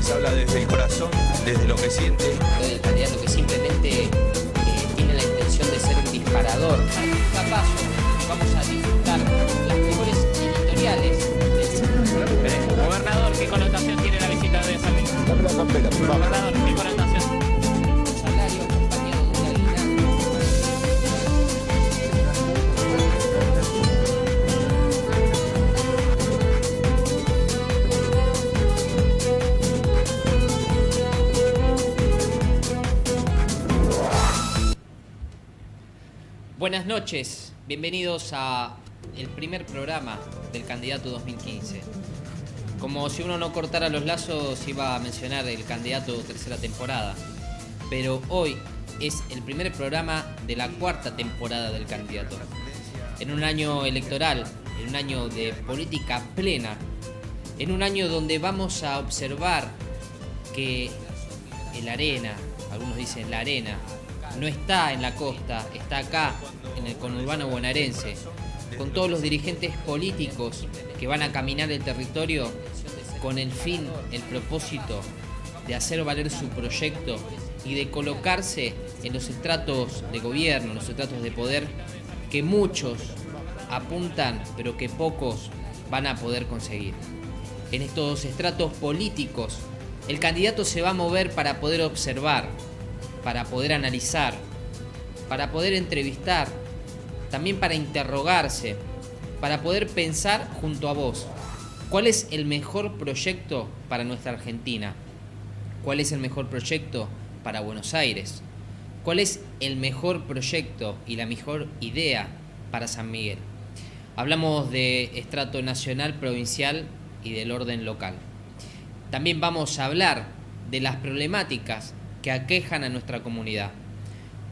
les habla desde el corazón, desde lo que siente. Del candidato que simplemente tiene la intención de ser un disparador. Cada paso vamos a disfrutar las mejores editoriales del Gobernador, ¿qué connotación tiene la visita de San Miguel? Gobernador, ¿qué connotación? salario acompañado de una aguinaldo. Buenas noches, bienvenidos a el primer programa del candidato 2015. Como si uno no cortara los lazos, iba a mencionar el candidato tercera temporada, pero hoy es el primer programa de la cuarta temporada del candidato. En un año electoral, en un año de política plena, en un año donde vamos a observar que el arena, algunos dicen la arena, no está en la costa, está acá, en el conurbano bonaerense, con todos los dirigentes políticos que van a caminar el territorio con el fin, el propósito de hacer valer su proyecto y de colocarse en los estratos de gobierno, en los estratos de poder que muchos apuntan, pero que pocos van a poder conseguir. En estos estratos políticos, el candidato se va a mover para poder observar, para poder analizar, para poder entrevistar, también para interrogarse, para poder pensar junto a vos. ¿Cuál es el mejor proyecto para nuestra Argentina? ¿Cuál es el mejor proyecto para Buenos Aires? ¿Cuál es el mejor proyecto y la mejor idea para San Miguel? Hablamos de estrato nacional, provincial y del orden local. También vamos a hablar de las problemáticas que aquejan a nuestra comunidad.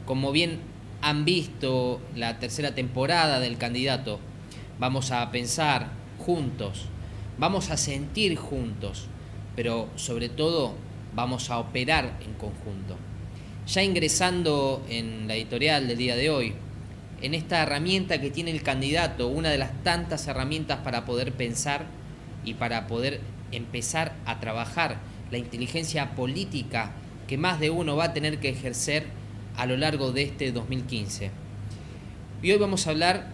Como bien han visto la tercera temporada del candidato, vamos a pensar juntos, vamos a sentir juntos, pero sobre todo vamos a operar en conjunto. Ya ingresando en la editorial del día de hoy, en esta herramienta que tiene el candidato, una de las tantas herramientas para poder pensar y para poder empezar a trabajar la inteligencia política que más de uno va a tener que ejercer a lo largo de este 2015. Y hoy vamos a hablar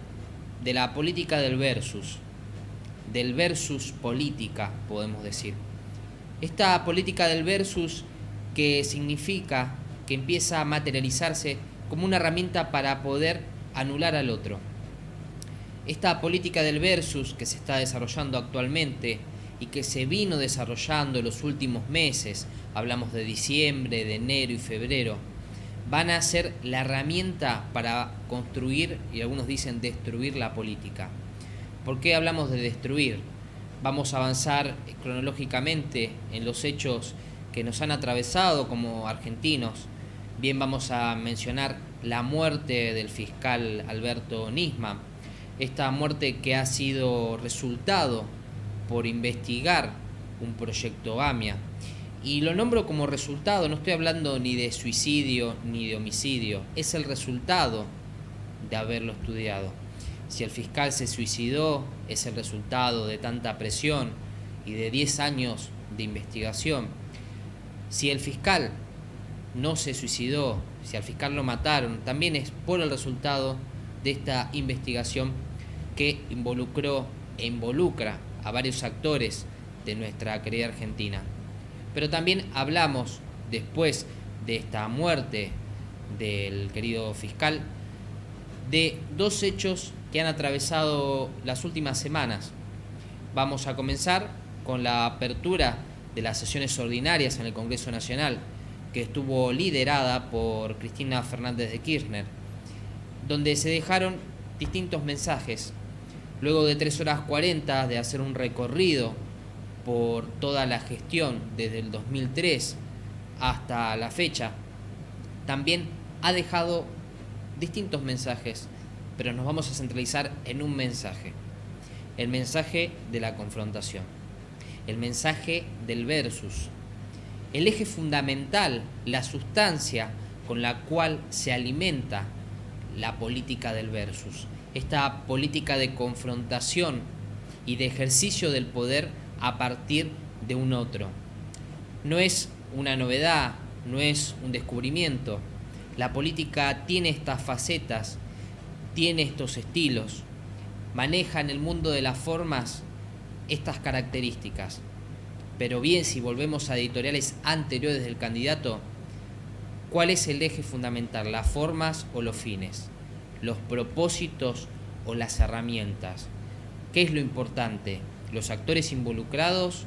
de la política del versus política, podemos decir. Esta política del versus que significa que empieza a materializarse como una herramienta para poder anular al otro. Esta política del versus que se está desarrollando actualmente y que se vino desarrollando en los últimos meses, hablamos de diciembre, de enero y febrero, van a ser la herramienta para construir, y algunos dicen destruir la política. ¿Por qué hablamos de destruir? Vamos a avanzar cronológicamente en los hechos que nos han atravesado como argentinos. Bien, vamos a mencionar la muerte del fiscal Alberto Nisman, esta muerte que ha sido resultado por investigar un proyecto AMIA. Y lo nombro como resultado, no estoy hablando ni de suicidio ni de homicidio, es el resultado de haberlo estudiado. Si el fiscal se suicidó, es el resultado de tanta presión y de 10 años de investigación. Si el fiscal no se suicidó, si al fiscal lo mataron, también es por el resultado de esta investigación que involucró e involucra a varios actores de nuestra querida Argentina. Pero también hablamos, después de esta muerte del querido fiscal, de dos hechos que han atravesado las últimas semanas. Vamos a comenzar con la apertura de las sesiones ordinarias en el Congreso Nacional, que estuvo liderada por Cristina Fernández de Kirchner, donde se dejaron distintos mensajes. Luego de 3 horas 40 de hacer un recorrido por toda la gestión desde el 2003 hasta la fecha, también ha dejado distintos mensajes, pero nos vamos a centralizar en un mensaje, el mensaje de la confrontación, el mensaje del versus, el eje fundamental, la sustancia con la cual se alimenta la política del versus, esta política de confrontación y de ejercicio del poder a partir de un otro. No es una novedad, no es un descubrimiento. La política tiene estas facetas, tiene estos estilos, maneja en el mundo de las formas estas características. Pero bien, si volvemos a editoriales anteriores del candidato, ¿cuál es el eje fundamental? ¿Las formas o los fines? ¿Los propósitos o las herramientas? ¿Qué es lo importante? ¿Los actores involucrados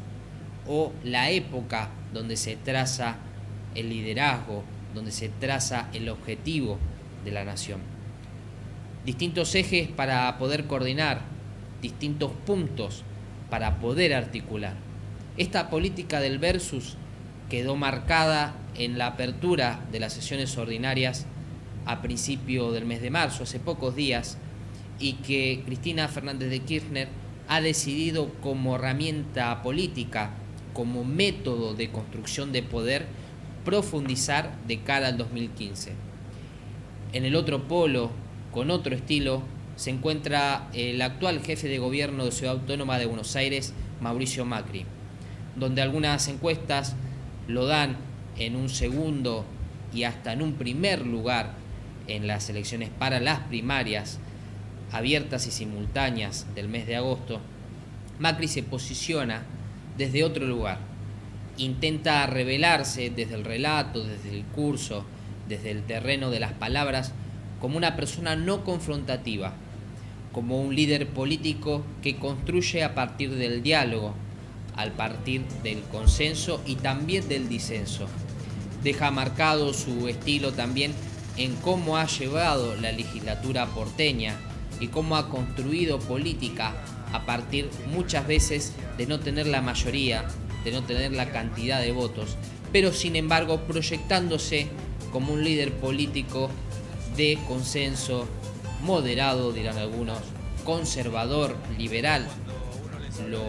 o la época donde se traza el liderazgo, donde se traza el objetivo de la nación? Distintos ejes para poder coordinar, distintos puntos para poder articular. Esta política del versus quedó marcada en la apertura de las sesiones ordinarias a principio del mes de marzo, hace pocos días, y que Cristina Fernández de Kirchner ha decidido como herramienta política, como método de construcción de poder, profundizar de cara al 2015. En el otro polo, con otro estilo, se encuentra el actual jefe de gobierno de Ciudad Autónoma de Buenos Aires, Mauricio Macri, donde algunas encuestas lo dan en un segundo y hasta en un primer lugar en las elecciones para las primarias abiertas y simultáneas del mes de agosto. Macri se posiciona desde otro lugar, intenta revelarse desde el relato, desde el discurso, desde el terreno de las palabras, como una persona no confrontativa, como un líder político que construye a partir del diálogo, a partir del consenso y también del disenso. Deja marcado su estilo también en cómo ha llevado la legislatura porteña y cómo ha construido política a partir muchas veces de no tener la mayoría, de no tener la cantidad de votos, pero sin embargo proyectándose como un líder político de consenso, moderado, dirán algunos, conservador, liberal, lo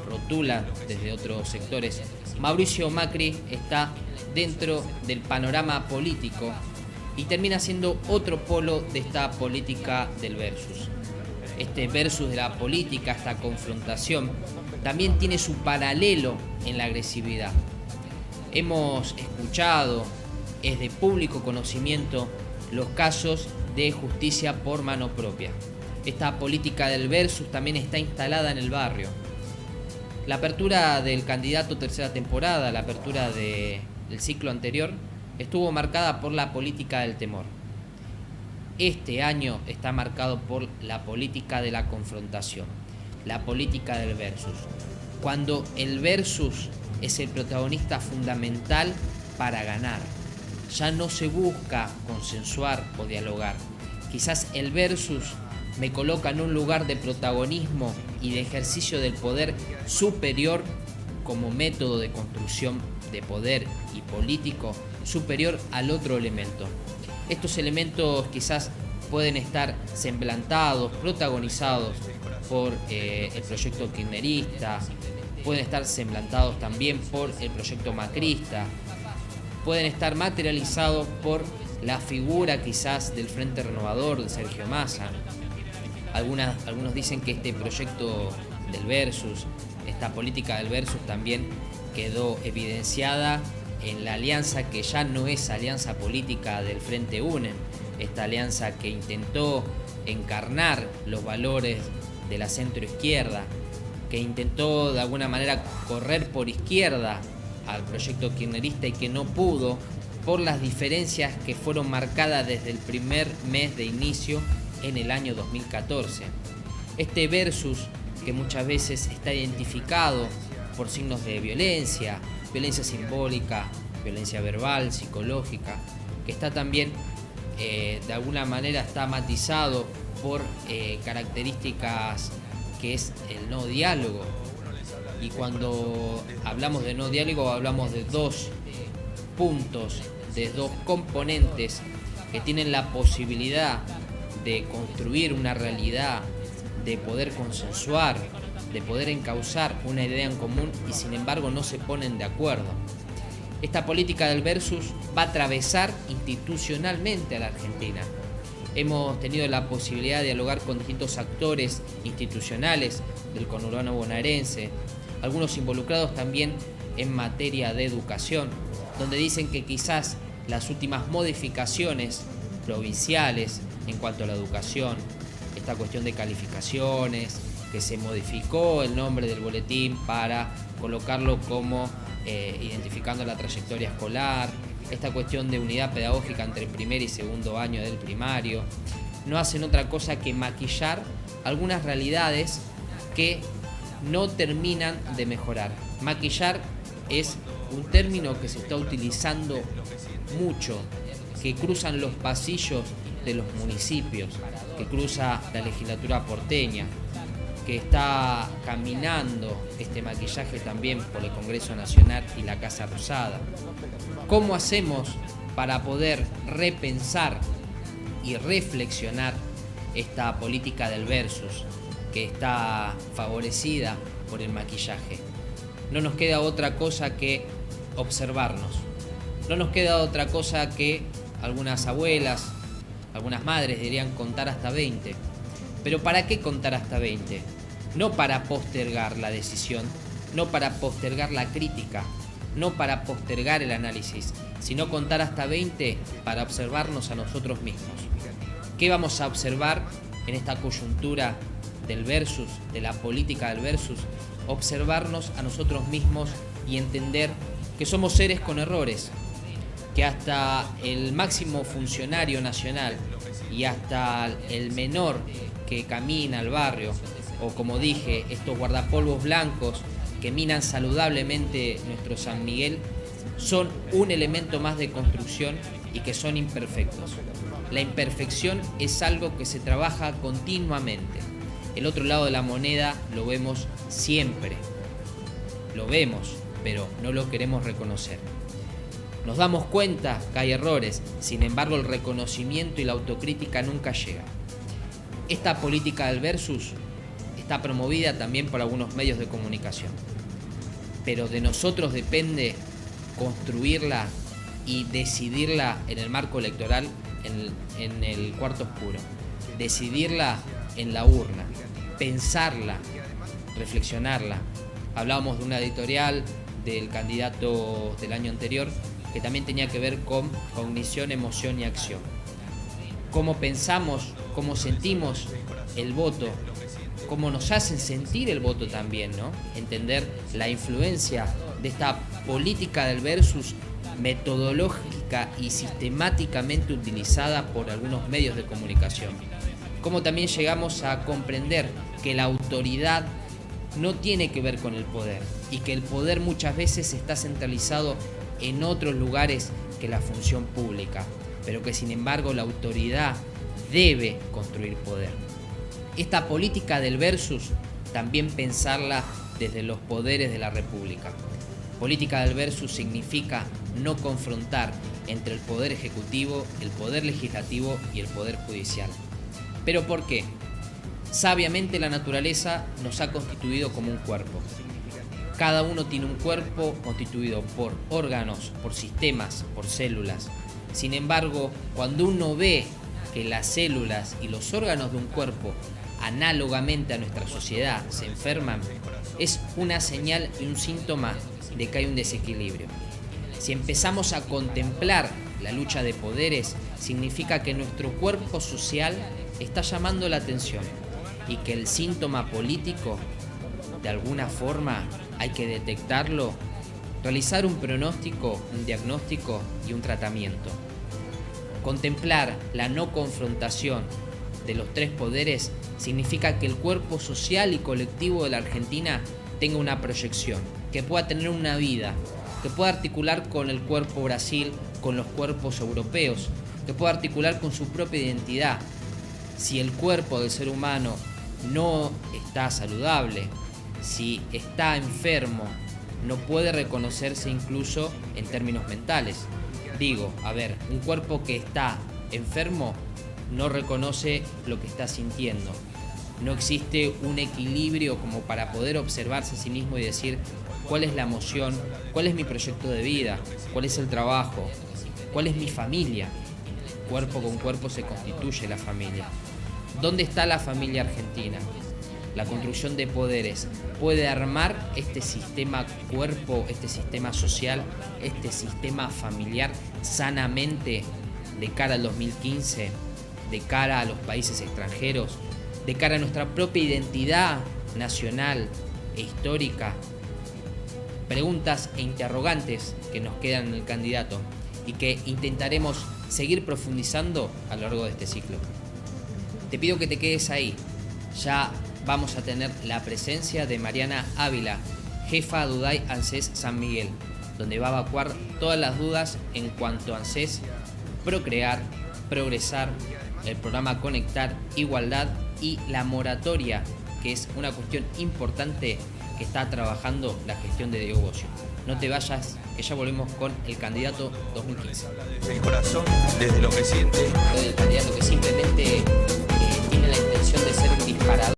rotulan desde otros sectores. Mauricio Macri está dentro del panorama político y termina siendo otro polo de esta política del versus. Este versus de la política, esta confrontación, también tiene su paralelo en la agresividad. Hemos escuchado, es de público conocimiento, los casos de justicia por mano propia. Esta política del versus también está instalada en el barrio. La apertura del candidato tercera temporada, la apertura del ciclo anterior, estuvo marcada por la política del temor. Este año está marcado por la política de la confrontación, la política del versus. Cuando el versus es el protagonista fundamental para ganar. Ya no se busca consensuar o dialogar. Quizás el versus me coloca en un lugar de protagonismo y de ejercicio del poder superior como método de construcción de poder y político superior al otro elemento. Estos elementos quizás pueden estar semblantados, protagonizados por el proyecto kirchnerista, pueden estar semblantados también por el proyecto macrista, pueden estar materializados por la figura quizás del Frente Renovador de Sergio Massa. Algunos dicen que este proyecto del versus, esta política del versus también quedó evidenciada en la alianza que ya no es alianza política del Frente UNEM, esta alianza que intentó encarnar los valores de la centroizquierda, que intentó de alguna manera correr por izquierda al proyecto kirchnerista y que no pudo por las diferencias que fueron marcadas desde el primer mes de inicio en el año 2014. Este versus que muchas veces está identificado por signos de violencia, violencia simbólica, violencia verbal, psicológica, que está también de alguna manera está matizado por características que es el no diálogo. Y cuando hablamos de no diálogo hablamos de dos puntos, de dos componentes que tienen la posibilidad de construir una realidad, de poder consensuar, de poder encauzar una idea en común y sin embargo no se ponen de acuerdo. Esta política del versus va a atravesar institucionalmente a la Argentina. Hemos tenido la posibilidad de dialogar con distintos actores institucionales del conurbano bonaerense, algunos involucrados también en materia de educación, donde dicen que quizás las últimas modificaciones provinciales en cuanto a la educación, esta cuestión de calificaciones, que se modificó el nombre del boletín para colocarlo como identificando la trayectoria escolar, esta cuestión de unidad pedagógica entre el primer y segundo año del primario, no hacen otra cosa que maquillar algunas realidades que no terminan de mejorar. Maquillar es un término que se está utilizando mucho, que cruzan los pasillos de los municipios, que cruza la legislatura porteña, que está caminando este maquillaje también por el Congreso Nacional y la Casa Rosada. ¿Cómo hacemos para poder repensar y reflexionar esta política del versus que está favorecida por el maquillaje? No nos queda otra cosa que observarnos. No nos queda otra cosa que algunas abuelas, algunas madres dirían contar hasta 20. ¿Pero para qué contar hasta 20? No para postergar la decisión, no para postergar la crítica, no para postergar el análisis, sino contar hasta 20 para observarnos a nosotros mismos. ¿Qué vamos a observar en esta coyuntura del versus, de la política del versus? Observarnos a nosotros mismos y entender que somos seres con errores, que hasta el máximo funcionario nacional y hasta el menor que camina al barrio, o como dije, estos guardapolvos blancos que minan saludablemente nuestro San Miguel, son un elemento más de construcción y que son imperfectos. La imperfección es algo que se trabaja continuamente. El otro lado de la moneda lo vemos siempre. Lo vemos, pero no lo queremos reconocer. Nos damos cuenta que hay errores, sin embargo el reconocimiento y la autocrítica nunca llegan. Esta política del versus está promovida también por algunos medios de comunicación, pero de nosotros depende construirla y decidirla en el marco electoral, en el cuarto oscuro, decidirla en la urna, pensarla, reflexionarla. Hablábamos de una editorial del candidato del año anterior que también tenía que ver con cognición, emoción y acción. Cómo pensamos, cómo sentimos el voto, cómo nos hacen sentir el voto también, ¿no? Entender la influencia de esta política del versus metodológica y sistemáticamente utilizada por algunos medios de comunicación. Cómo también llegamos a comprender que la autoridad no tiene que ver con el poder y que el poder muchas veces está centralizado en otros lugares que la función pública, pero que sin embargo la autoridad debe construir poder. Esta política del versus también pensarla desde los poderes de la República. Política del versus significa no confrontar entre el poder ejecutivo, el poder legislativo y el poder judicial. ¿Pero por qué? Sabiamente la naturaleza nos ha constituido como un cuerpo. Cada uno tiene un cuerpo constituido por órganos, por sistemas, por células. Sin embargo, cuando uno ve que las células y los órganos de un cuerpo, análogamente a nuestra sociedad, se enferman, es una señal y un síntoma de que hay un desequilibrio. Si empezamos a contemplar la lucha de poderes, significa que nuestro cuerpo social está llamando la atención y que el síntoma político, de alguna forma, hay que detectarlo, realizar un pronóstico, un diagnóstico y un tratamiento. Contemplar la no confrontación de los tres poderes significa que el cuerpo social y colectivo de la Argentina tenga una proyección, que pueda tener una vida, que pueda articular con el cuerpo Brasil, con los cuerpos europeos, que pueda articular con su propia identidad. Si el cuerpo del ser humano no está saludable, si está enfermo, no puede reconocerse incluso en términos mentales. Digo, un cuerpo que está enfermo no reconoce lo que está sintiendo. No existe un equilibrio como para poder observarse a sí mismo y decir cuál es la emoción, cuál es mi proyecto de vida, cuál es el trabajo, cuál es mi familia. Cuerpo con cuerpo se constituye la familia. ¿Dónde está la familia argentina? la construcción de poderes puede armar este sistema cuerpo, este sistema social, este sistema familiar sanamente de cara al 2015, de cara a los países extranjeros, de cara a nuestra propia identidad nacional e histórica. Preguntas e interrogantes que nos quedan en el candidato y que intentaremos seguir profundizando a lo largo de este ciclo. Te pido que te quedes ahí. Ya vamos a tener la presencia de Mariana Ávila, jefa de UDAY ANSES San Miguel, donde va a evacuar todas las dudas en cuanto a ANSES, Procrear, Progresar, el programa Conectar, Igualdad y la moratoria, que es una cuestión importante que está trabajando la gestión de Diego Bocio. No te vayas, que ya volvemos con el candidato 2015. Desde el corazón, desde lo que siente. El candidato que simplemente tiene la intención de ser un disparador.